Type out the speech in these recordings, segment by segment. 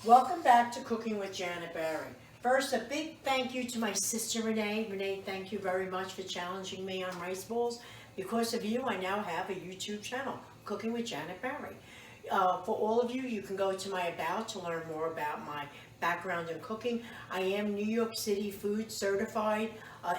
Welcome back to Cooking with Janet Bari. First, a big thank you to my sister Renee. Renee, thank you very much for challenging me on rice balls. Because of you, I now have a YouTube channel, Cooking with Janet Bari. For all of you, you can go to my About to learn more about my background in cooking. I am New York City food certified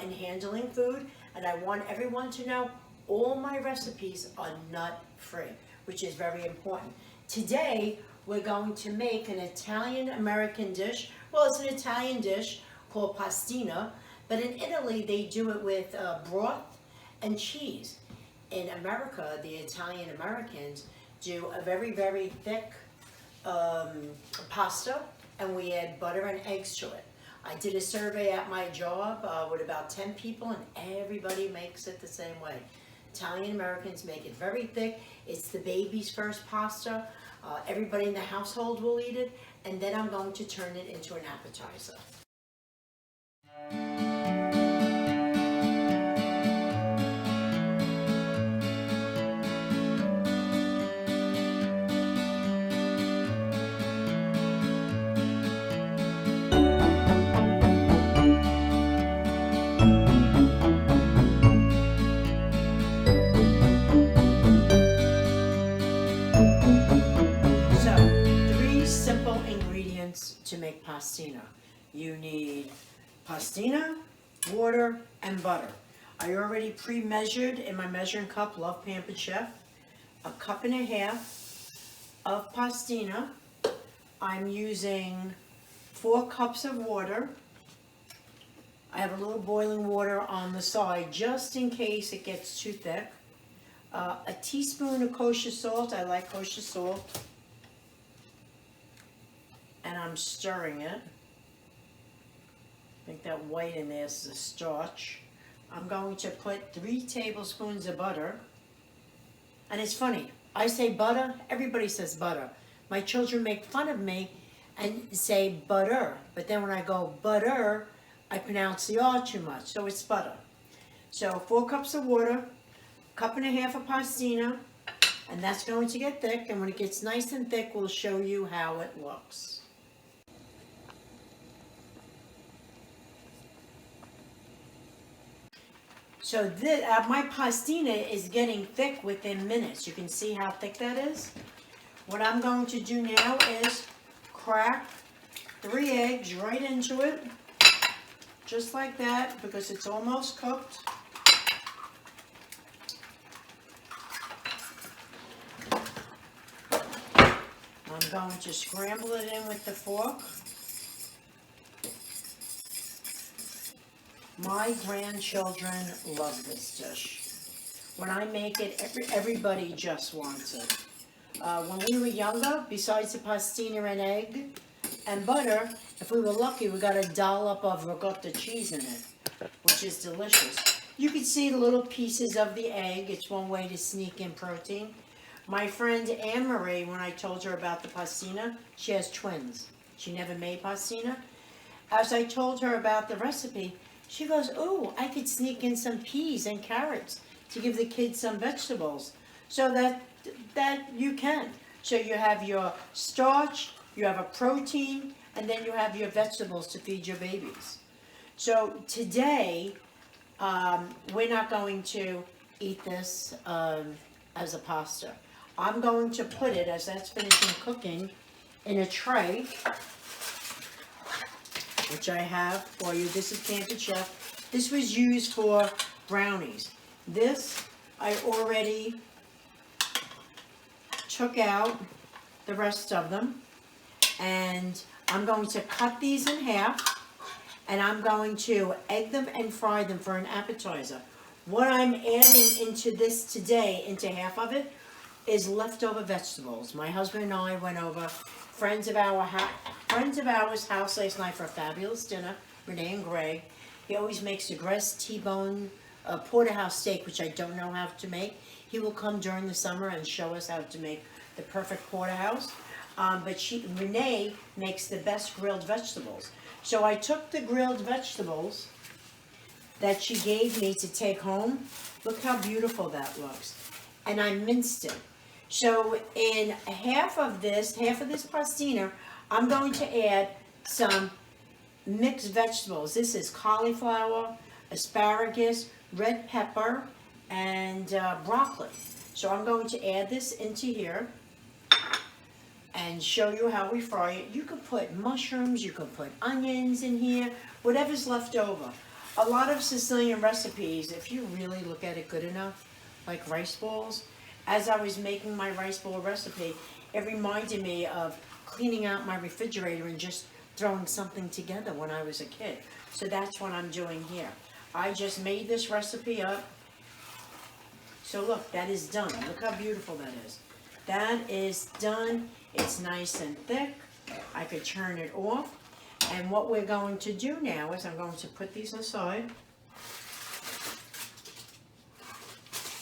in handling food, and I want everyone to know all my recipes are nut-free, which is very important. Today, we're going to make an Italian-American dish. Well, it's an Italian dish called pastina, but in Italy they do it with broth and cheese. In America, the Italian-Americans do a very, very thick pasta, and we add butter and eggs to it. I did a survey at my job with about 10 people, and everybody makes it the same way. Italian-Americans make it very thick. It's the baby's first pasta. Everybody in the household will eat it, and then I'm going to turn it into an appetizer. Simple ingredients to make pastina. You need pastina, water, and butter. I already pre-measured in my measuring cup, Love Pampered Chef, a cup and a half of pastina. I'm using 4 cups of water. I have a little boiling water on the side just in case it gets too thick. A teaspoon of kosher salt. I like kosher salt. And I'm stirring it. I think that white in there is the starch. I'm going to put 3 tablespoons of butter. And it's funny, I say butter, everybody says butter. My children make fun of me and say butter. But then when I go butter, I pronounce the R too much, so it's butter. So 4 cups of water, cup and a half of pastina, and that's going to get thick. And when it gets nice and thick, we'll show you how it looks. So my pastina is getting thick within minutes. You can see how thick that is. What I'm going to do now is crack 3 eggs right into it, just like that, because it's almost cooked. I'm going to scramble it in with the fork. My grandchildren love this dish. When I make it, everybody just wants it. When we were younger, besides the pastina and egg and butter, if we were lucky, we got a dollop of ricotta cheese in it, which is delicious. You can see the little pieces of the egg. It's one way to sneak in protein. My friend Anne-Marie, when I told her about the pastina, she has twins. She never made pastina. As I told her about the recipe, she goes, "Oh, I could sneak in some peas and carrots to give the kids some vegetables." So that you can. So you have your starch, you have a protein, and then you have your vegetables to feed your babies. So today, we're not going to eat this as a pasta. I'm going to put it, as that's finishing cooking, in a tray, which I have for you. This is Pampered Chef. This was used for brownies. This, I already took out the rest of them. And I'm going to cut these in half. And I'm going to egg them and fry them for an appetizer. What I'm adding into this today, into half of it, is leftover vegetables. My husband and I went over friends of ours house last night for a fabulous dinner. Renee and Greg. He always makes a grass T-bone porterhouse steak, which I don't know how to make. He will come during the summer and show us how to make the perfect porterhouse. But Renee makes the best grilled vegetables. So I took the grilled vegetables that she gave me to take home. Look how beautiful that looks. And I minced it. So in half of this pastina, I'm going to add some mixed vegetables. This is cauliflower, asparagus, red pepper, and broccoli. So I'm going to add this into here and show you how we fry it. You could put mushrooms, you could put onions in here, whatever's left over. A lot of Sicilian recipes, if you really look at it good enough, like rice balls, as I was making my rice ball recipe, it reminded me of cleaning out my refrigerator and just throwing something together when I was a kid. So that's what I'm doing here. I just made this recipe up. So look, that is done. Look how beautiful that is. That is done. It's nice and thick. I could turn it off. And what we're going to do now is I'm going to put these aside.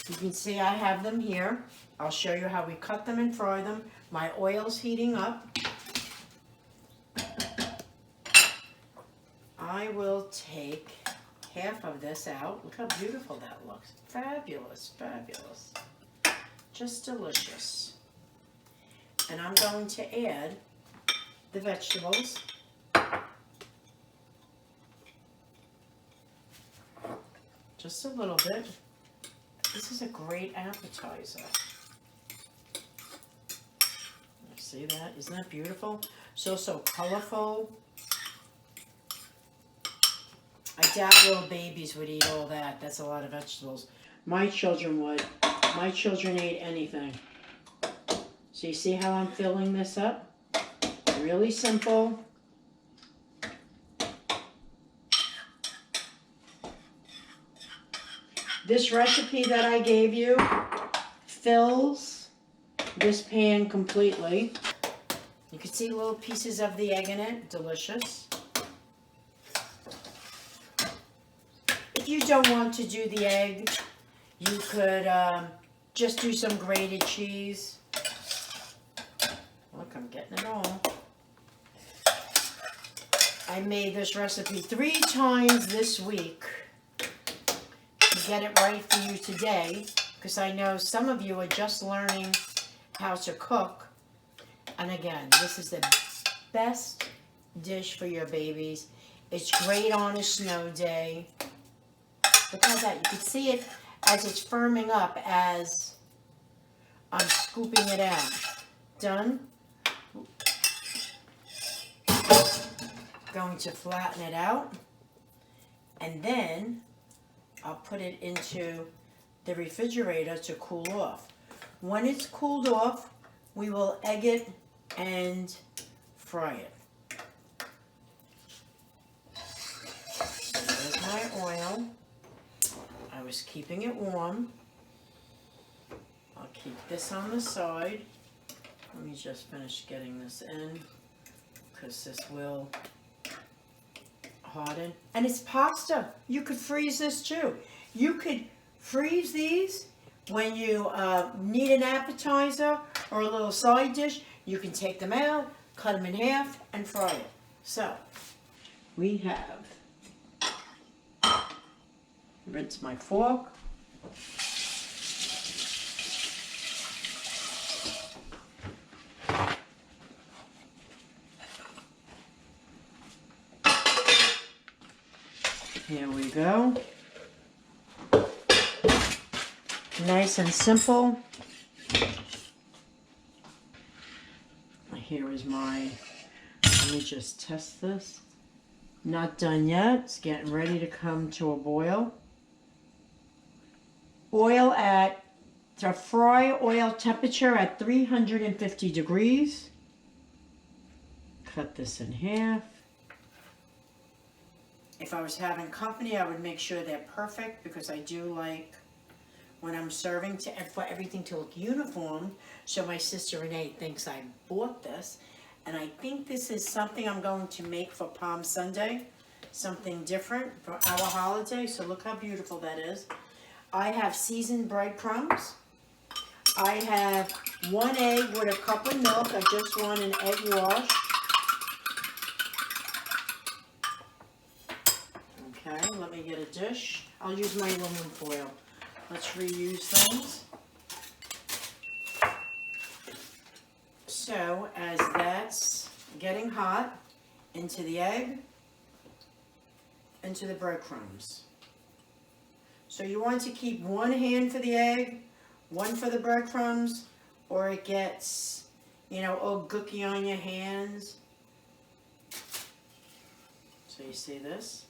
You can see I have them here. I'll show you how we cut them and fry them. My oil's heating up. I will take half of this out. Look how beautiful that looks. Fabulous, fabulous. Just delicious. And I'm going to add the vegetables. Just a little bit. This is a great appetizer. See that? Isn't that beautiful? So colorful. I doubt little babies would eat all that. That's a lot of vegetables. My children would. My children ate anything. So you see how I'm filling this up? Really simple. This recipe that I gave you fills this pan completely. You can see little pieces of the egg in it. Delicious. If you don't want to do the egg, you could just do some grated cheese. Look, I'm getting it all. I made this recipe 3 times this week to get it right for you today, because I know some of you are just learning how to cook. And again, this is the best dish for your babies. It's great on a snow day. Look at that. You can see it as it's firming up as I'm scooping it out. Done. Going to flatten it out. And then I'll put it into the refrigerator to cool off. When it's cooled off, we will egg it and fry it. So there's my oil. I was keeping it warm. I'll keep this on the side. Let me just finish getting this in, because this will harden. And it's pasta. You could freeze this too. You could freeze these when you need an appetizer or a little side dish. You can take them out, cut them in half, and fry it. So, we have, rinse my fork. Here we go. Nice and simple. Here is my, let me just test this. Not done yet. It's getting ready to come to a boil. Oil at, to fry oil temperature at 350 degrees. Cut this in half. If I was having company, I would make sure they're perfect, because I do like, when I'm serving, for everything to look uniform. So my sister Renee thinks I bought this. And I think this is something I'm going to make for Palm Sunday. Something different for our holiday. So look how beautiful that is. I have seasoned breadcrumbs. I have 1 egg with a cup of milk. I just want an egg wash. Okay, let me get a dish. I'll use my aluminum foil. Let's reuse things. So, as that's getting hot into the egg, into the breadcrumbs. So you want to keep one hand for the egg, one for the breadcrumbs, or it gets, you know, all gooky on your hands. So you see this?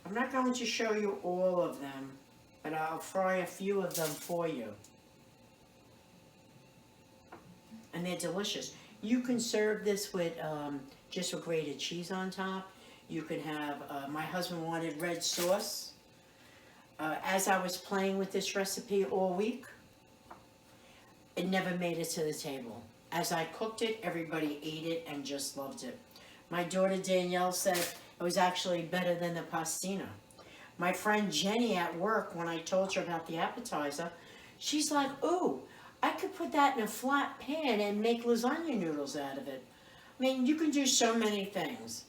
I'm not going to show you all of them, but I'll fry a few of them for you. And they're delicious. You can serve this with just with grated cheese on top. You can have, my husband wanted red sauce. As I was playing with this recipe all week, it never made it to the table. As I cooked it, everybody ate it and just loved it. My daughter Danielle said it was actually better than the pastina. My friend Jenny at work, when I told her about the appetizer, she's like, ooh, I could put that in a flat pan and make lasagna noodles out of it. I mean, you can do so many things.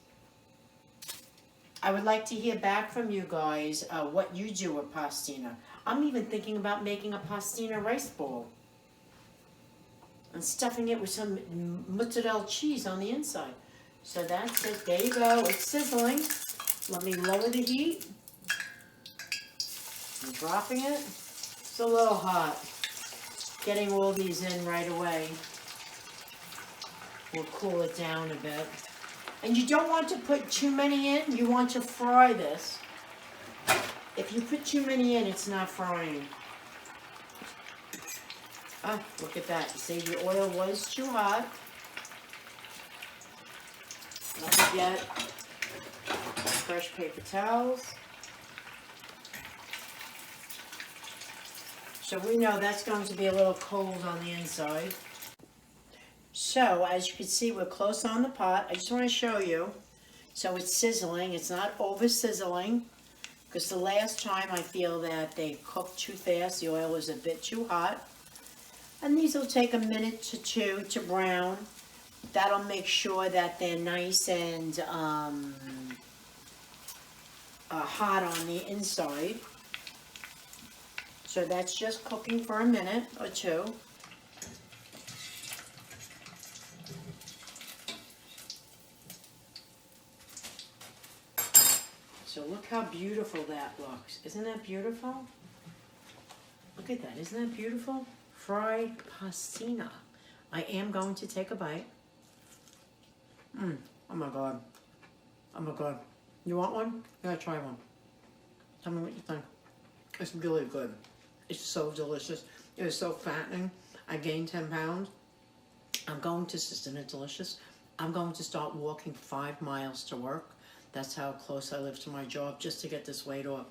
I would like to hear back from you guys what you do with pastina. I'm even thinking about making a pastina rice bowl and stuffing it with some mozzarella cheese on the inside. So that's it. There you go. It's sizzling. Let me lower the heat. I'm dropping it. It's a little hot. Getting all these in right away will cool it down a bit. And you don't want to put too many in. You want to fry this. If you put too many in, it's not frying. Ah, look at that. See, the oil was too hot. Let me get fresh paper towels. So we know that's going to be a little cold on the inside. So, as you can see, we're close on the pot. I just want to show you. So it's sizzling. It's not over sizzling. Because the last time I feel that they cooked too fast. The oil was a bit too hot. And these will take a minute to two to brown. That'll make sure that they're nice and hot on the inside. So that's just cooking for a minute or two. So look how beautiful that looks. Isn't that beautiful? Look at that. Isn't that beautiful? Fried pastina. I am going to take a bite. Oh my God. Oh my God. You want one? You gotta try one. Tell me what you think. It's really good. It's so delicious. It is so fattening. I gained 10 pounds. Isn't it delicious? I'm going to start walking 5 miles to work. That's how close I live to my job, just to get this weight off.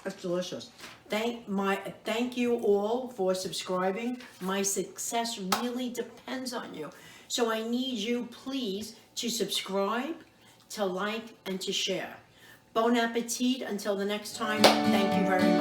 It's delicious. Thank you all for subscribing. My success really depends on you. So I need you, please, to subscribe, to like, and to share. Bon appetit until the next time. Thank you very much.